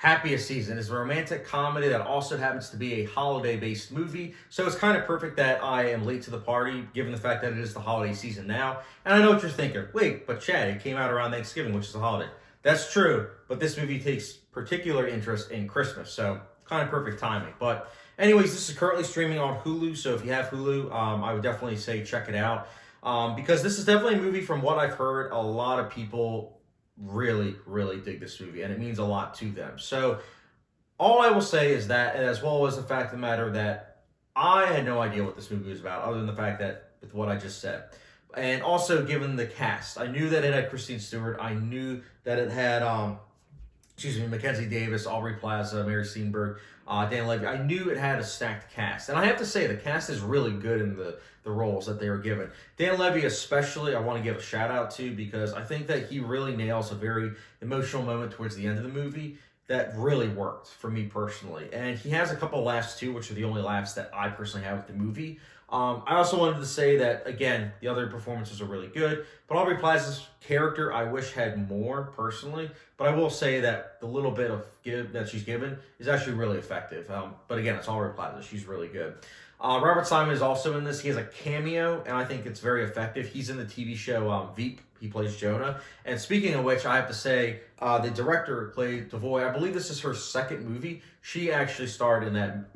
Happiest Season is a romantic comedy that also happens to be a holiday-based movie. So it's kind of perfect that I am late to the party, given the fact that it is the holiday season now. And I know what you're thinking. Wait, but Chad, it came out around Thanksgiving, which is a holiday. That's true, but this movie takes particular interest in Christmas, so kind of perfect timing. But anyways, this is currently streaming on Hulu, so if you have Hulu, I would definitely say check it out. Because this is definitely a movie, from what I've heard, a lot of people really, really dig this movie, and it means a lot to them. So all I will say is that, as well as the fact of the matter that I had no idea what this movie was about, other than the fact that, with what I just said. And also, given the cast, I knew that it had Kristen Stewart. I knew that it had, Mackenzie Davis, Aubrey Plaza, Mary Steenburgen, Dan Levy. I knew it had a stacked cast. And I have to say, the cast is really good in the roles that they were given. Dan Levy especially, I want to give a shout out to, because I think that he really nails a very emotional moment towards the end of the movie that really worked for me personally. And he has a couple of laughs too, which are the only laughs that I personally have with the movie. I also wanted to say that, again, the other performances are really good, but Aubrey Plaza's character I wish had more, personally. But I will say that the little bit of give that she's given is actually really effective. But again, it's Aubrey Plaza. She's really good. Robert Simon is also in this. He has a cameo, and I think it's very effective. He's in the TV show Veep. He plays Jonah. And speaking of which, I have to say, the director played Devoy. I believe this is her second movie. She actually starred in that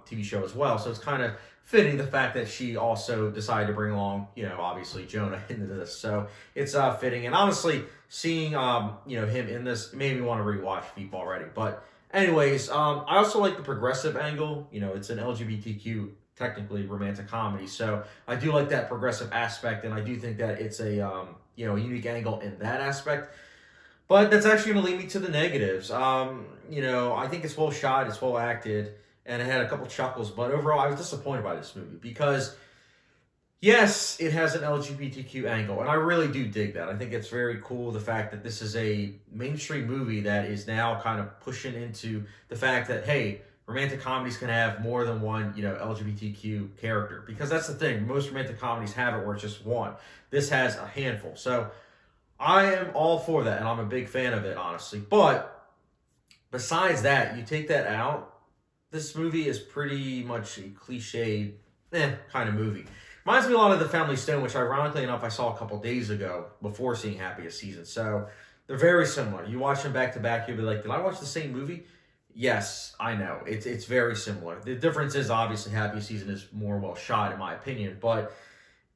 TV show as well. So it's kind of fitting, the fact that she also decided to bring along, obviously Jonah into this. So it's fitting. And honestly, seeing, him in this made me want to rewatch Veep already. But anyways, I also like the progressive angle. It's an LGBTQ, technically, romantic comedy. So I do like that progressive aspect, and I do think that it's a unique angle in that aspect. But that's actually going to lead me to the negatives. I think it's well shot, it's well acted, and it had a couple chuckles. But overall, I was disappointed by this movie because, yes, it has an LGBTQ angle, and I really do dig that. I think it's very cool, the fact that this is a mainstream movie that is now kind of pushing into the fact that, hey, romantic comedies can have more than one, LGBTQ character. Because that's the thing. Most romantic comedies have it where it's just one. This has a handful. So I am all for that, and I'm a big fan of it, honestly. But besides that, you take that out, this movie is pretty much a cliched, kind of movie. Reminds me a lot of The Family Stone, which ironically enough I saw a couple days ago before seeing Happiest Season. So they're very similar. You watch them back to back, you'll be like, did I watch the same movie? Yes, I know. It's very similar. The difference is, obviously, Happiest Season is more well shot, in my opinion. But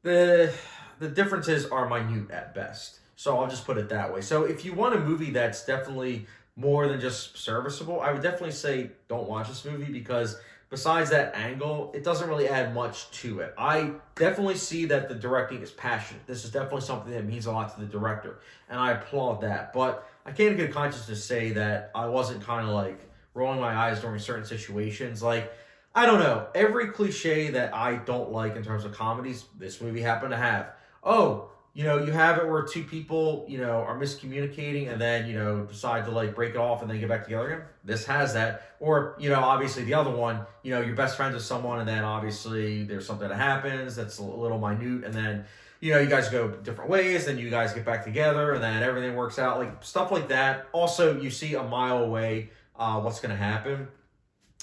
the differences are minute at best. So I'll just put it that way. So if you want a movie that's definitely more than just serviceable, I would definitely say don't watch this movie, because besides that angle, it doesn't really add much to it. I definitely see that the directing is passionate. This is definitely something that means a lot to the director, and I applaud that. But I can't in good conscience to say that I wasn't kind of like rolling my eyes during certain situations. Like, I don't know, every cliche that I don't like in terms of comedies, this movie happened to have. Oh, you have it where two people, are miscommunicating and then, decide to like break it off and then get back together again. This has that. Or, obviously the other one, you're best friends with someone and then obviously there's something that happens that's a little minute, and then, you guys go different ways, then you guys get back together and then everything works out. Like, stuff like that. Also, you see a mile away what's going to happen.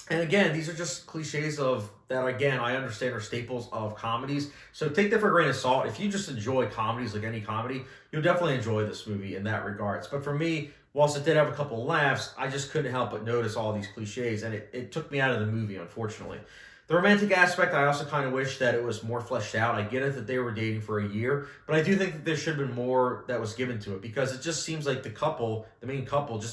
And again, these are just cliches that, again, I understand are staples of comedies. So take that for a grain of salt. If you just enjoy comedies, like any comedy, you'll definitely enjoy this movie in that regards. But for me, whilst it did have a couple of laughs, I just couldn't help but notice all these cliches, and it took me out of the movie, unfortunately. The romantic aspect, I also kind of wish that it was more fleshed out. I get it that they were dating for a year, but I do think that there should have been more that was given to it, because it just seems like the main couple,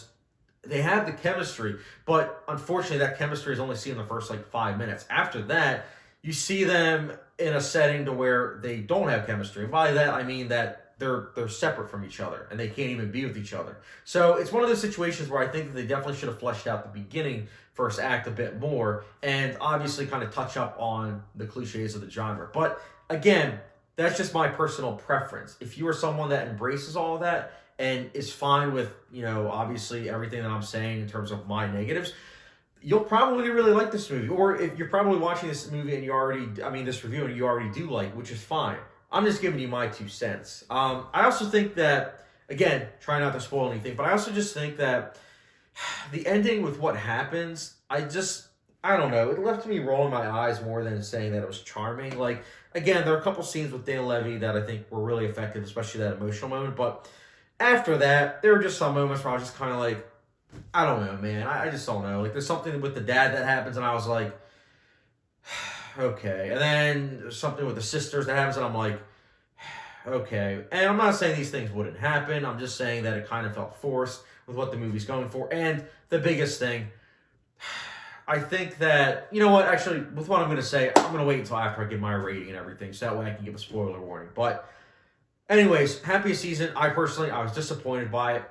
they have the chemistry, but unfortunately that chemistry is only seen in the first 5 minutes. After that, you see them in a setting to where they don't have chemistry. And by that, I mean that they're separate from each other and they can't even be with each other. So it's one of those situations where I think that they definitely should have fleshed out the beginning first act a bit more, and obviously kind of touch up on the cliches of the genre. But again, that's just my personal preference. If you are someone that embraces all of that and is fine with, obviously everything that I'm saying in terms of my negatives, you'll probably really like this movie. Or if you're probably watching this movie and this review, and you already do like, which is fine. I'm just giving you my 2 cents. I also think that, again, try not to spoil anything, but I also just think that the ending with what happens, I don't know. It left me rolling my eyes more than saying that it was charming. Like, again, there are a couple scenes with Dan Levy that I think were really effective, especially that emotional moment. But after that, there were just some moments where I was just kind of like, I don't know, man. I just don't know. Like, there's something with the dad that happens, and I was like, okay. And then there's something with the sisters that happens, and I'm like, okay. And I'm not saying these things wouldn't happen. I'm just saying that it kind of felt forced with what the movie's going for. And the biggest thing, I think that, you know what, actually, with what I'm going to say, I'm going to wait until after I give my rating and everything, so that way I can give a spoiler warning. But anyways, Happiest Season, I was disappointed by it.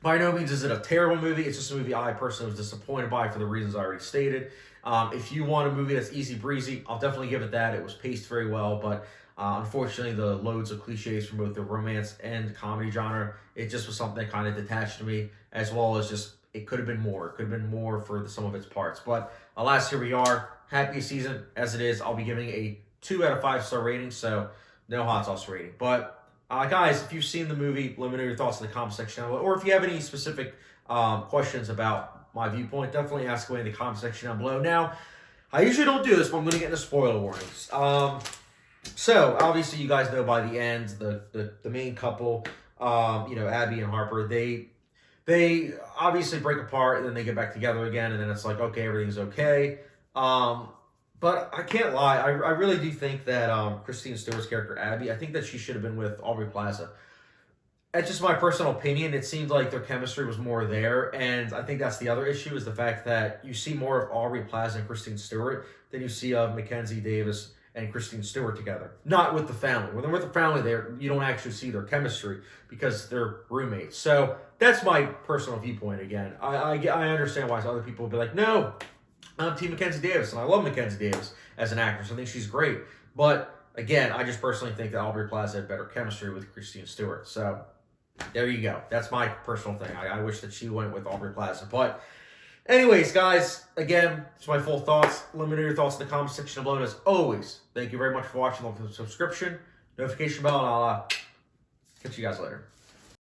By no means is it a terrible movie. It's just a movie I personally was disappointed by for the reasons I already stated. If you want a movie that's easy breezy, I'll definitely give it that. It was paced very well, but unfortunately, the loads of cliches from both the romance and comedy genre, it just was something that kind of detached to me, as well as just, it could have been more. It could have been more for some of its parts. But alas, here we are. Happiest Season, as it is, I'll be giving a 2 out of 5 star rating, so no hot sauce rating. But guys, if you've seen the movie, let me know your thoughts in the comment section down below. Or if you have any specific questions about my viewpoint, definitely ask away in the comment section down below. Now, I usually don't do this, but I'm going to get into spoiler warnings. So, obviously, you guys know by the end, the main couple, Abby and Harper, they obviously break apart, and then they get back together again, and then it's like, okay, everything's okay. But I can't lie, I really do think that Kristen Stewart's character, Abby, I think that she should have been with Aubrey Plaza. That's just my personal opinion. It seemed like their chemistry was more there, and I think that's the other issue, is the fact that you see more of Aubrey Plaza and Kristen Stewart than you see of Mackenzie Davis and Kristen Stewart together. Not with the family. When they're with the family, you don't actually see their chemistry because they're roommates. So that's my personal viewpoint again. I understand why other people will be like, no, I'm Team Mackenzie Davis, and I love Mackenzie Davis as an actress. I think she's great. But again, I just personally think that Aubrey Plaza had better chemistry with Kristen Stewart. So there you go. That's my personal thing. I wish that she went with Aubrey Plaza. But anyways, guys, again, it's my full thoughts. Let me know your thoughts in the comment section below. And as always, thank you very much for watching. Subscription, notification bell, and I'll catch you guys later.